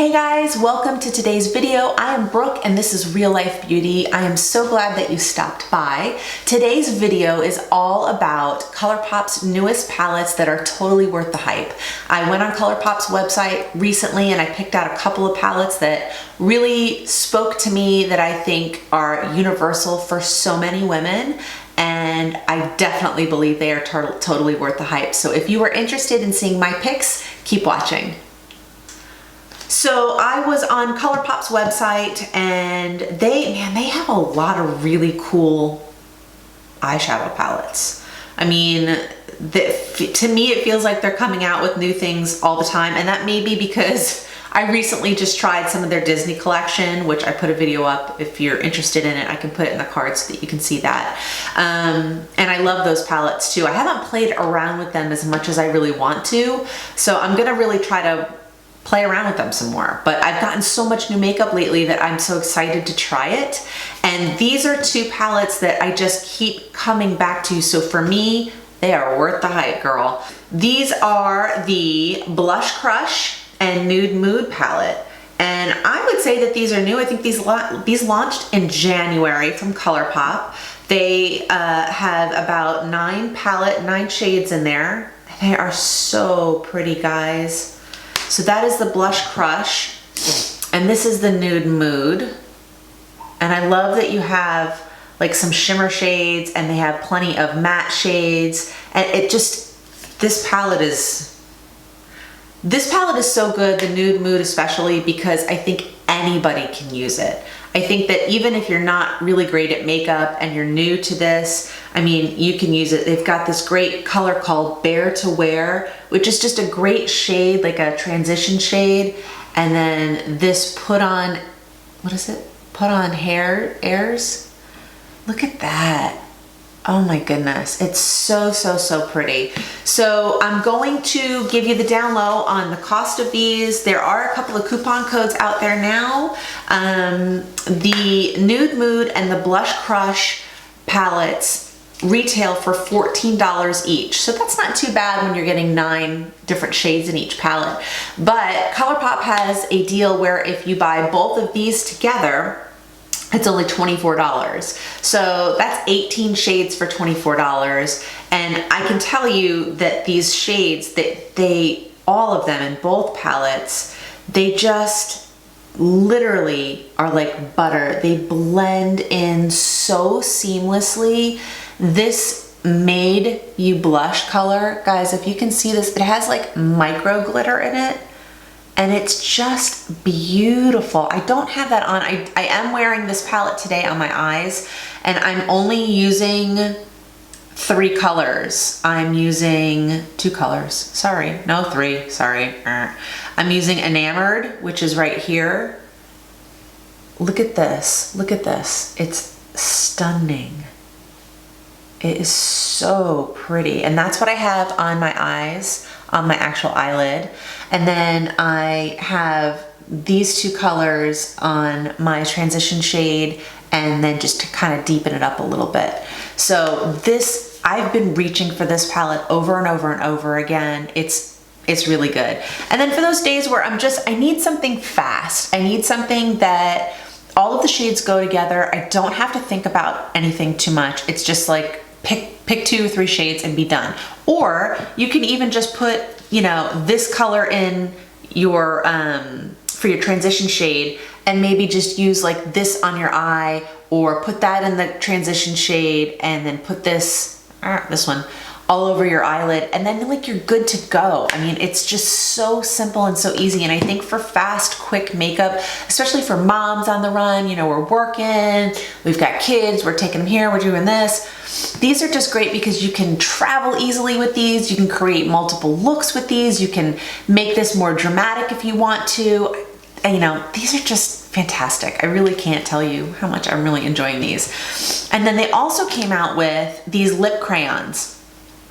Hey guys, welcome to today's video. I am Brooke and this is Real Life Beauty. I am so glad that you stopped by. Today's video is all about Colourpop's newest palettes that are totally worth the hype. I went on Colourpop's website recently and I picked out a couple of palettes that really spoke to me that I think are universal for so many women. And I definitely believe they are totally worth the hype. So if you are interested in seeing my picks, keep watching. So I was on Colourpop's website and they have a lot of really cool eyeshadow palettes. I mean, to me it feels like they're coming out with new things all the time, and that may be because I recently just tried some of their Disney collection, which I put a video up. If you're interested in it, I can put it in the card so that you can see that. And I love those palettes too. I haven't played around with them as much as I really want to, so I'm gonna really try to play around with them some more. But I've gotten so much new makeup lately that I'm so excited to try it. And these are two palettes that I just keep coming back to. So for me, they are worth the hype, girl. These are the Blush Crush and Nude Mood palette. And I would say that these are new. I think these launched in January from Colourpop. They have about 9 shades in there. They are so pretty, guys. So that is the Blush Crush, and this is the Nude Mood. And I love that you have like some shimmer shades and they have plenty of matte shades. And it just, this palette is so good, the Nude Mood especially, because I think anybody can use it. I think that even if you're not really great at makeup and you're new to this, I mean, you can use it. They've got this great color called Bare to Wear, which is just a great shade, like a transition shade. And then this Put On, what is it? Put On Hair Airs. Look at that. Oh my goodness, it's so pretty. So I'm going to give you the down low on the cost of these. There are a couple of coupon codes out there now. The Nude Mood and the Blush Crush palettes retail for $14 each. So that's not too bad when you're getting 9 different shades in each palette. But Colourpop has a deal where if you buy both of these together, it's only $24. So that's 18 shades for $24. And I can tell you that these shades, all of them in both palettes, they just literally are like butter. They blend in so seamlessly. This Made You Blush color, guys, if you can see this, it has like micro glitter in it. And it's just beautiful. I don't have that on. I am wearing this palette today on my eyes, and I'm only using 3 colors. I'm using 2 colors. Sorry, no, 3, sorry. I'm using Enamored, which is right here. Look at this, look at this. It's stunning. It is so pretty. And that's what I have on my eyes, on my actual eyelid. And then I have these 2 colors on my transition shade, and then just to kind of deepen it up a little bit. So this, I've been reaching for this palette over and over and over again. It's really good. And then for those days where I need something fast. I need something that all of the shades go together. I don't have to think about anything too much. It's just like pick 2 or 3 shades and be done. Or you can even just put, you know, this color in your for your transition shade, and maybe just use like this on your eye, or put that in the transition shade and then put this one all over your eyelid, and then like you're good to go. I mean, it's just so simple and so easy. And I think for fast, quick makeup, especially for moms on the run, you know, we're working, we've got kids, we're taking them here, we're doing this. These are just great because you can travel easily with these. You can create multiple looks with these. You can make this more dramatic if you want to. And, you know, these are just fantastic. I really can't tell you how much I'm really enjoying these. And then they also came out with these lip crayons.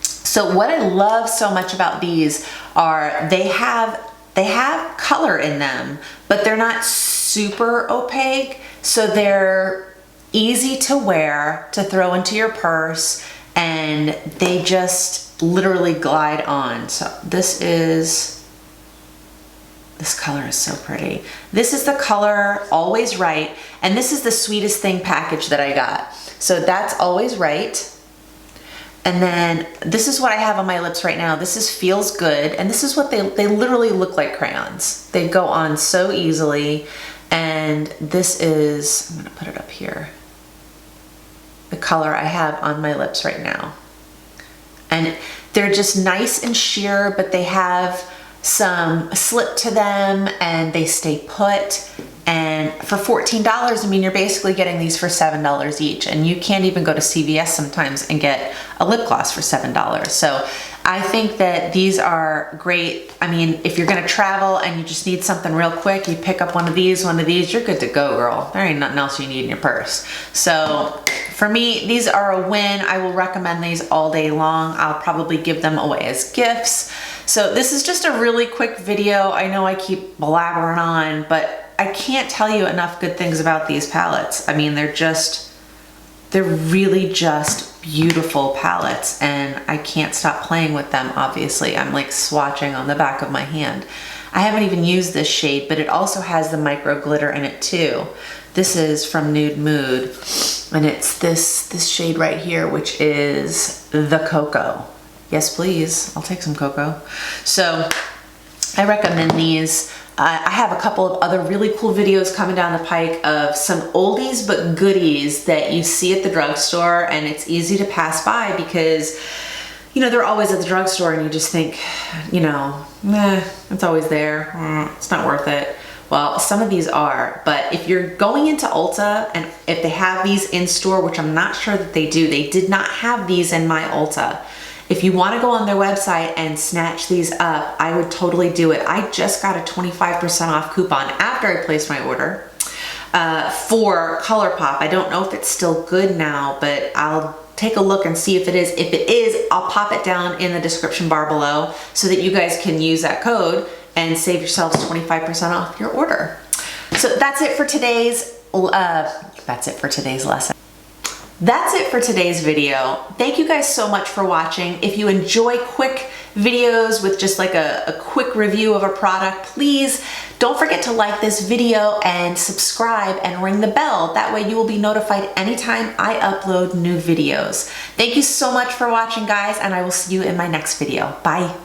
So what I love so much about these are they have color in them, but they're not super opaque. So they're easy to wear, to throw into your purse, and they just literally glide on. So this is This color is so pretty. This is the color Always Right, and this is the Sweetest Thing package that I got. So that's Always Right. And then this is what I have on my lips right now. This is Feels Good, and this is what they literally look like crayons. They go on so easily. And this is, I'm gonna put it up here, the color I have on my lips right now. And they're just nice and sheer, but they have some slip to them and they stay put. And for $14, I mean, you're basically getting these for $7 each, and you can't even go to CVS sometimes and get a lip gloss for $7. So I think that these are great. I mean, if you're gonna travel and you just need something real quick, you pick up one of these, you're good to go, girl. There ain't nothing else you need in your purse. So for me, these are a win. I will recommend these all day long. I'll probably give them away as gifts. So this is just a really quick video. I know I keep blabbering on, but I can't tell you enough good things about these palettes. I mean, they're really just beautiful palettes, and I can't stop playing with them, obviously. I'm like swatching on the back of my hand. I haven't even used this shade, but it also has the micro glitter in it too. This is from Nude, and it's this shade right here, which is the Cocoa. Yes, please, I'll take some cocoa. So I recommend these. I have a couple of other really cool videos coming down the pike of some oldies but goodies that you see at the drugstore, and it's easy to pass by because, you know, they're always at the drugstore and you just think, you know, it's always there. It's not worth it. Well, some of these are, but if you're going into Ulta and if they have these in store, which I'm not sure that they do, they did not have these in my Ulta. If you want to go on their website and snatch these up, I would totally do it. I just got a 25% off coupon after I placed my order for Colourpop. I don't know if it's still good now, but I'll take a look and see if it is. If it is, I'll pop it down in the description bar below so that you guys can use that code and save yourselves 25% off your order. So that's it for today's lesson. That's it for today's video. Thank you guys so much for watching. If you enjoy quick videos with just like a quick review of a product, please don't forget to like this video and subscribe and ring the bell. That way you will be notified anytime I upload new videos. Thank you so much for watching, guys, and I will see you in my next video. Bye.